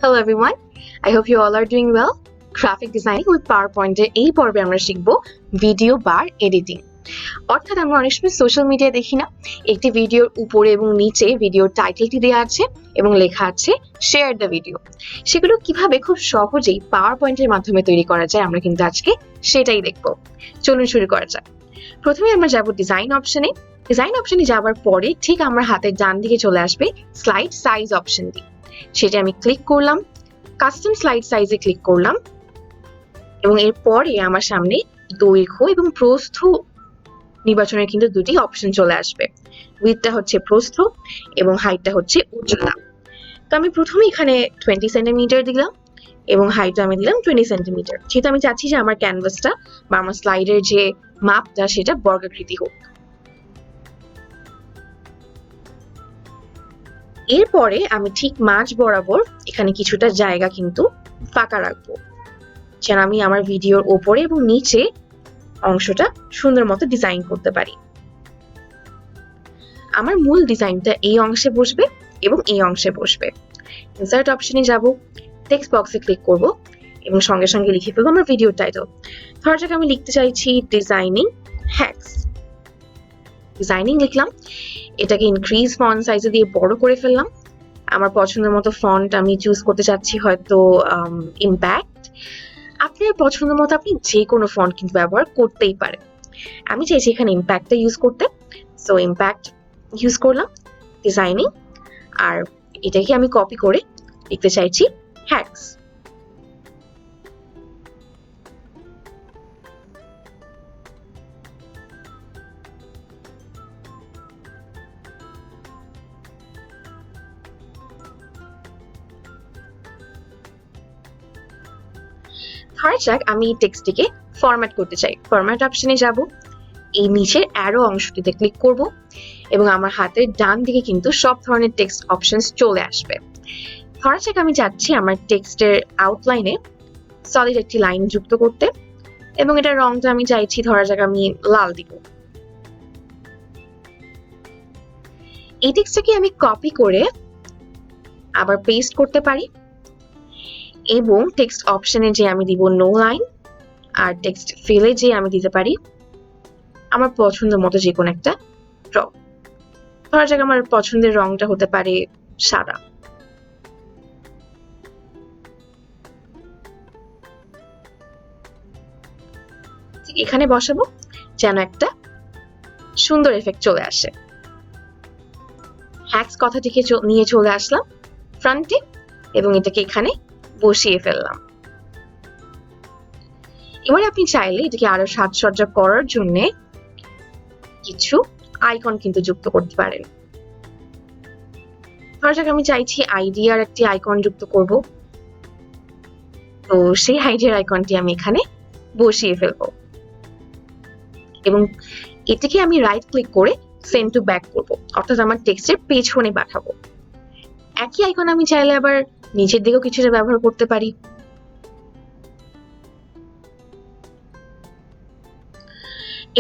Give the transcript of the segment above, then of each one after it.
Hello everyone, I hope you all are doing well. Graphic designing with PowerPoint এই পর্বে আমরা শিখব video বার editing. অর্থাৎ আমরা অনেক সময় সোশ্যাল মিডিয়ায় দেখি না, একটি ভিডিওর উপরে এবং নিচে ভিডিওর টাইটেলটি দেওয়া আছে এবং লেখা আছে শেয়ার দ্য ভিডিও। সেগুলো কিভাবে খুব সহজেই পাওয়ারপয়েন্টের মাধ্যমে তৈরি করা যায় আমরা কিন্তু আজকে সেটাই দেখব। চলুন শুরু করা যাক। প্রথমে আমরা যাব ডিজাইন অপশনে। ডিজাইন অপশনে যাওয়ার পরে ঠিক আমার হাতের ডান দিকে চলে আসবে স্লাইড সাইজ অপশনটি। সেটা আমি ক্লিক করলাম, কাস্টম স্লাইড সাইজে ক্লিক করলাম এবং এরপরে আমার সামনে দৈর্ঘ্য এবং প্রস্থ নির্বাচনের কিন্তু দুটি অপশন চলে আসবে। উইডথটা হচ্ছে প্রস্থ এবং হাইটটা হচ্ছে উচ্চতা। তো আমি প্রথমে এখানে 20 সেন্টিমিটার দিলাম এবং হাইটটা আমি দিলাম 20 সেন্টিমিটার। যেহেতু আমি চাচ্ছি যে আমার ক্যানভাসটা বা আমার স্লাইডের যে মাপটা সেটা বর্গাকৃতি হোক। এরপরে আমি ঠিক মাঝ বরাবর এখানে কিছুটা জায়গা কিন্তু ফাঁকা রাখবো, যেন আমি আমার ভিডিওর ওপরে এবং নিচে অংশটা সুন্দর মতো ডিজাইন করতে পারি। আমার মূল ডিজাইনটা এই অংশে বসবে এবং এই অংশে বসবে। ইনসার্ট অপশনে যাব, টেক্সট বক্সে ক্লিক করব এবং সঙ্গে সঙ্গে লিখে ফেলবো আমার ভিডিও টাইটেল। ধরা যাক আমি লিখতে চাইছি ডিজাইনিং হ্যাকস। ডিজাইনিং লিখলাম, এটাকে ইনক্রিজ ফন্ট সাইজে দিয়ে বড় করে ফেললাম। আমার পছন্দের মতো ফন্ট আমি চুজ করতে চাচ্ছি, হয়তো ইম্প্যাক্ট। আপনার পছন্দ মতো আপনি যে কোনো ফন্ট কিন্তু ব্যবহার করতেই পারেন। আমি চাইছি এখানে ইম্প্যাক্টটা ইউজ করতে, সো ইম্প্যাক্ট ইউজ করলাম ডিজাইনিং। আর এটাকে আমি কপি করে লিখতে চাইছি হ্যাকস। ধরা যাক আমি টেক্সটটিকে ফরম্যাট করতে চাই। ফরম্যাট অপশনে যাব, এই নিচের অ্যারো অংশটিতে ক্লিক করব এবং আমার হাতের ডান দিকে কিন্তু সব ধরনের টেক্সট অপশনস চলে আসবে। ধরা যাক আমি চাচ্ছি আমার টেক্সটের আউটলাইনে সলিড একটি লাইন যুক্ত করতে এবং এটার রংটা আমি চাইছি ধরা যাক আমি লাল দিব। এই টেক্সটটাকে আমি কপি করে আবার পেস্ট করতে পারি এবং টেক্সট অপশনে যে আমি দিব নো লাইন, আর টেক্সট ফিলে যে আমি দিতে পারি আমার পছন্দ মতো যে কোনো একটা রং। ধরা যাক আমার পছন্দের রংটা হতে পারে সাদা। এখানে বসাবো যেন একটা সুন্দর এফেক্ট চলে আসে। হ্যাকস কথাটিকে নিয়ে চলে আসলাম ফ্রন্টে এবং এটাকে এখানে বসিয়ে ফেললাম। এবার আপনি চাইলে এটাকে আরো সাজসজ্জা করার জন্য কিছু আইকন কিন্তু যুক্ত করতে পারেন। ধরা যাক আমি চাইছি আইডিয়ার একটি আইকন যুক্ত করব, তো সেই আইডিয়ার আইকনটি আমি এখানে বসিয়ে ফেলবো এবং এটাকে আমি রাইট ক্লিক করে সেন্ড টু ব্যাক করব, অর্থাৎ আমার টেক্সটের পেছনে পাঠাবো। একই আইকন আমি চাইলে আবার নিচের দিকেও কিছুটা ব্যবহার করতে পারি।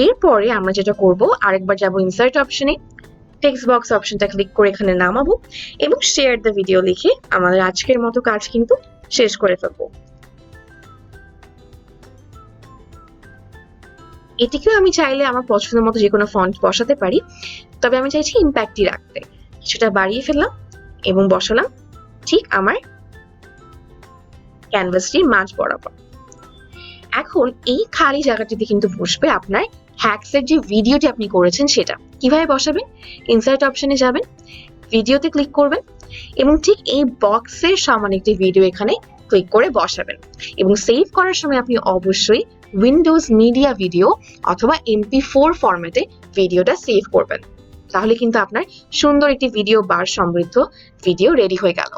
এরপরে আমরা যেটা করব, আরেকবার যাব ইনসার্ট অপশনে, টেক্সট বক্স অপশনটা ক্লিক করে এখানে নামাবো এবং শেয়ার দ্য ভিডিও লিখে আমাদের আজকের মতো কাজ কিন্তু শেষ করে ফেলবো। এটিকেও আমি চাইলে আমার পছন্দ মতো যে কোনো ফন্ট বসাতে পারি, তবে আমি চাইছি ইম্প্যাক্টই রাখতে। কিছুটা বাড়িয়ে ফেললাম এবং বসালাম ঠিক আমার ক্যানভাসটির মাঝ বরাবর। এখন এই খালি জায়গাটিতে কিন্তু বসবে আপনার হ্যাকসের যে ভিডিওটি আপনি করেছেন সেটা। কিভাবে বসাবেন? ইনসার্ট অপশনে যাবেন, ভিডিওতে ক্লিক করবেন এবং ঠিক এই বক্সের সমান একটি ভিডিও এখানে ক্লিক করে বসাবেন এবং সেভ করার সময় আপনি অবশ্যই উইন্ডোজ মিডিয়া ভিডিও অথবা MP4 ফরম্যাটে ভিডিওটা সেভ করবেন। তাহলে কিন্তু আপনার সুন্দর একটি ভিডিও বার সমৃদ্ধ ভিডিও রেডি হয়ে গেল।